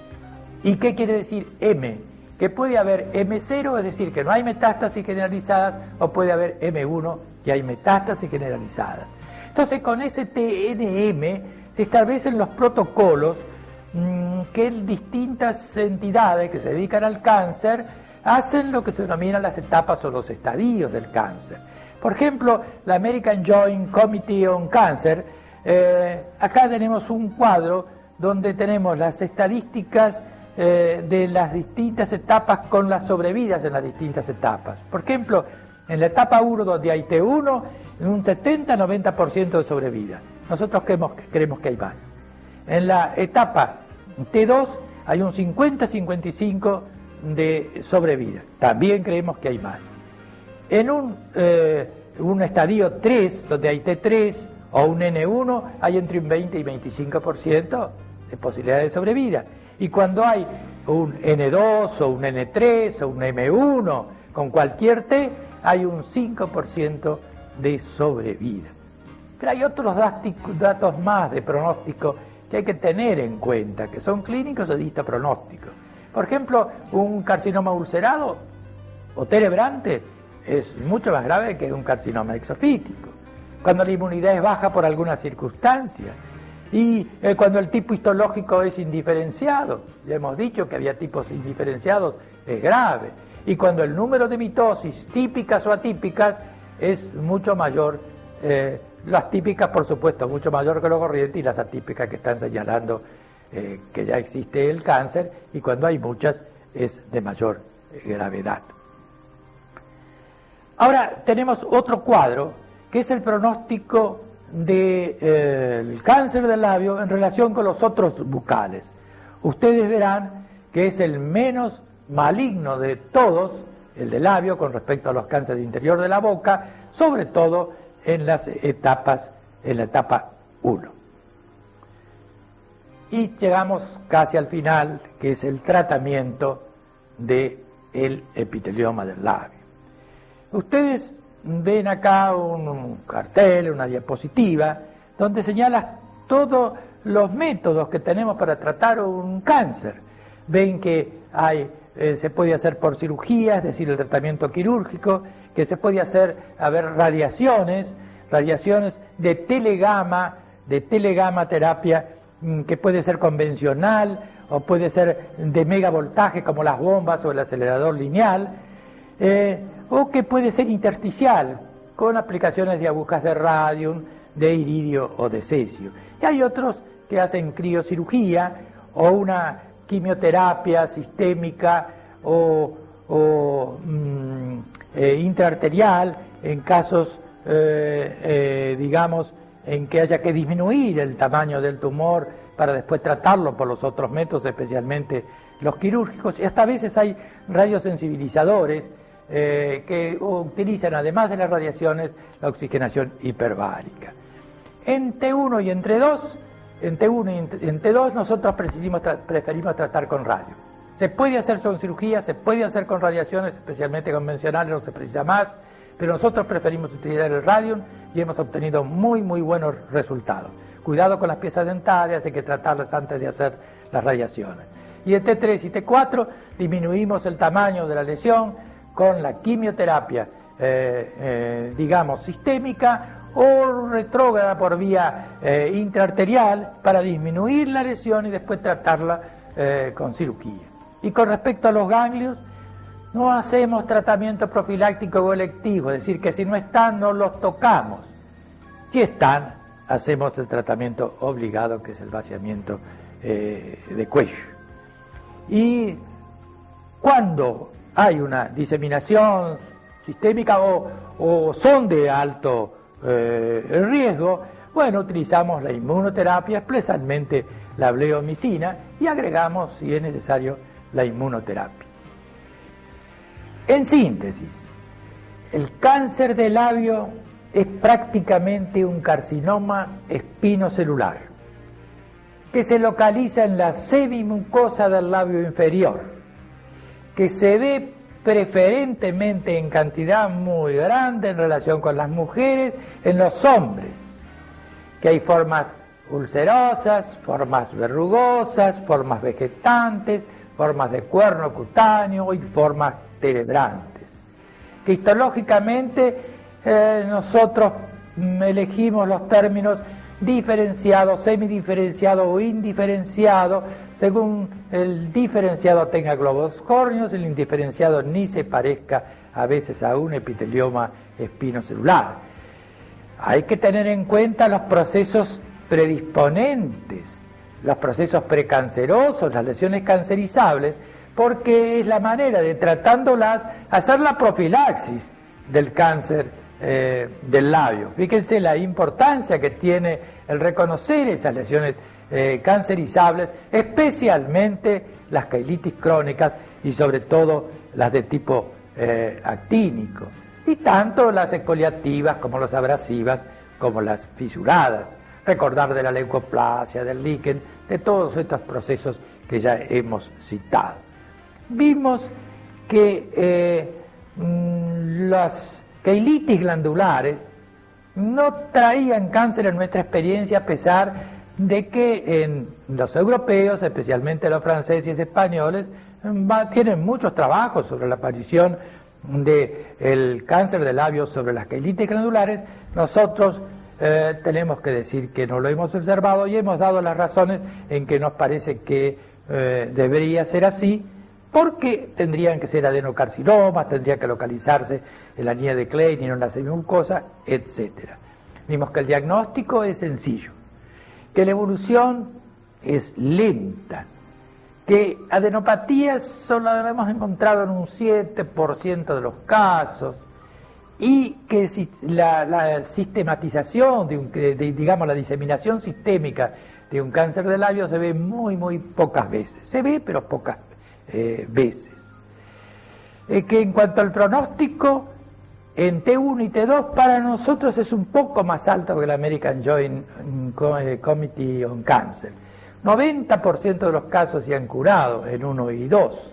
¿Y qué quiere decir M? Que puede haber M0, es decir, que no hay metástasis generalizadas, o puede haber M1, que hay metástasis generalizadas. Entonces, con ese TNM se establecen los protocolos que distintas entidades que se dedican al cáncer hacen lo que se denominan las etapas o los estadios del cáncer. Por ejemplo, la American Joint Committee on Cancer, acá tenemos un cuadro donde tenemos las estadísticas de las distintas etapas con las sobrevidas en las distintas etapas. Por ejemplo, en la etapa 1 donde hay T1, en un 70-90% de sobrevida. Nosotros creemos que hay más. En la etapa T2 hay un 50-55% de sobrevida. También creemos que hay más. En un estadio 3, donde hay T3 o un N1, hay entre un 20 y 25% de posibilidad de sobrevida. Y cuando hay un N2 o un N3 o un M1 con cualquier T, hay un 5% de sobrevida. Pero hay otros datos más de pronóstico que hay que tener en cuenta, que son clínicos o de pronóstico. Por ejemplo, un carcinoma ulcerado o terebrante es mucho más grave que un carcinoma exofítico. Cuando la inmunidad es baja por alguna circunstancia, y cuando el tipo histológico es indiferenciado, ya hemos dicho que había tipos indiferenciados, es grave, y cuando el número de mitosis típicas o atípicas es mucho mayor, las típicas por supuesto mucho mayor que lo corriente, y las atípicas que están señalando que ya existe el cáncer, y cuando hay muchas es de mayor gravedad. Ahora tenemos otro cuadro que es el pronóstico del cáncer del labio en relación con los otros bucales. Ustedes verán que es el menos maligno de todos, el del labio, con respecto a los cánceres interior de la boca, sobre todo en las etapas, en la etapa 1. Y llegamos casi al final, que es el tratamiento del epitelioma del labio. Ustedes ven acá un cartel, una diapositiva, donde señala todos los métodos que tenemos para tratar un cáncer. Ven que se puede hacer por cirugía, es decir, el tratamiento quirúrgico, que se puede hacer, radiaciones de telegama terapia, que puede ser convencional o puede ser de megavoltaje como las bombas o el acelerador lineal, o que puede ser intersticial, con aplicaciones de agujas de radium, de iridio o de cesio. Y hay otros que hacen criocirugía o una quimioterapia sistémica o intraarterial en casos, digamos, en que haya que disminuir el tamaño del tumor para después tratarlo por los otros métodos, especialmente los quirúrgicos. Y hasta a veces hay radiosensibilizadores que utilizan, además de las radiaciones, la oxigenación hiperbárica. En T1 y en T2, nosotros preferimos tratar con radio. Se puede hacer con cirugía, se puede hacer con radiaciones, especialmente convencionales, no se precisa más, pero nosotros preferimos utilizar el radium y hemos obtenido muy buenos resultados. Cuidado con las piezas dentarias, hay que tratarlas antes de hacer las radiaciones. Y en T3 y T4 disminuimos el tamaño de la lesión con la quimioterapia, digamos, sistémica o retrógrada por vía intraarterial para disminuir la lesión y después tratarla con cirugía. Y con respecto a los ganglios, no hacemos tratamiento profiláctico o electivo, es decir, que si no están, no los tocamos. Si están, hacemos el tratamiento obligado, que es el vaciamiento de cuello. Y cuando hay una diseminación sistémica o son de alto riesgo, bueno, utilizamos la inmunoterapia, especialmente la bleomicina, y agregamos, si es necesario, la inmunoterapia. En síntesis, el cáncer del labio es prácticamente un carcinoma espinocelular que se localiza en la semimucosa del labio inferior, que se ve preferentemente en cantidad muy grande en relación con las mujeres, en los hombres, que hay formas ulcerosas, formas verrugosas, formas vegetantes, formas de cuerno cutáneo y formas terebrantes, que histológicamente nosotros elegimos los términos diferenciado, semidiferenciado o indiferenciado, según el diferenciado tenga globos córneos, el indiferenciado ni se parezca a veces a un epitelioma espinocelular. Hay que tener en cuenta los procesos predisponentes, los procesos precancerosos, las lesiones cancerizables, porque es la manera de, tratándolas, hacer la profilaxis del cáncer del labio. Fíjense la importancia que tiene el reconocer esas lesiones cancerizables, especialmente las queilitis crónicas y sobre todo las de tipo actínico, y tanto las escoliativas como las abrasivas como las fisuradas. Recordar de la leucoplasia, del líquen, de todos estos procesos que ya hemos citado. Vimos que las queilitis glandulares no traían cáncer en nuestra experiencia, a pesar de que en los europeos, especialmente los franceses y españoles, tienen muchos trabajos sobre la aparición del cáncer de labios sobre las quelitis glandulares, nosotros tenemos que decir que no lo hemos observado y hemos dado las razones en que nos parece que debería ser así, porque tendrían que ser adenocarcinomas, tendría que localizarse en la línea de Klein y no en la semimucosa, etc. Vimos que el diagnóstico es sencillo, que la evolución es lenta, que adenopatías solo la hemos encontrado en un 7% de los casos, y que la sistematización, digamos la diseminación sistémica de un cáncer de labio se ve muy pocas veces. Se ve, pero pocas veces. Que en cuanto al pronóstico, en T1 y T2 para nosotros es un poco más alto que el American Joint Committee on Cancer. 90% de los casos se han curado en 1 y 2.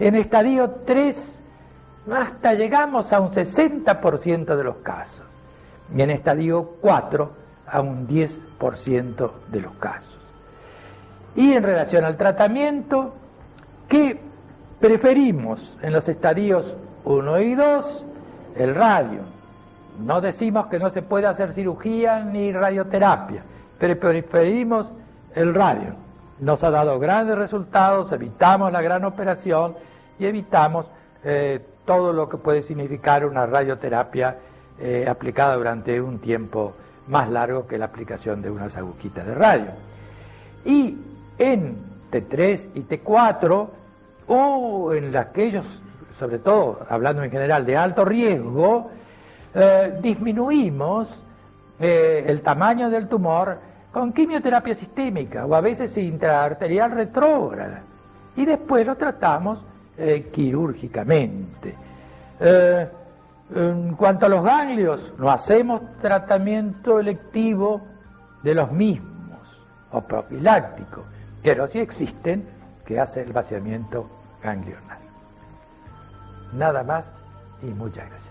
En estadio 3 hasta llegamos a un 60% de los casos. Y en estadio 4 a un 10% de los casos. Y en relación al tratamiento, ¿qué preferimos en los estadios 1 y 2? El radio. No decimos que no se puede hacer cirugía ni radioterapia, pero preferimos el radio. Nos ha dado grandes resultados, evitamos la gran operación y evitamos todo lo que puede significar una radioterapia aplicada durante un tiempo más largo que la aplicación de unas agujitas de radio. Y en T3 y T4, o en aquellos, sobre todo hablando en general de alto riesgo, disminuimos el tamaño del tumor con quimioterapia sistémica o a veces intraarterial retrógrada, y después lo tratamos quirúrgicamente. En cuanto a los ganglios, no hacemos tratamiento electivo de los mismos o profiláctico, pero sí existen que hace el vaciamiento ganglionar. Nada más y muchas gracias.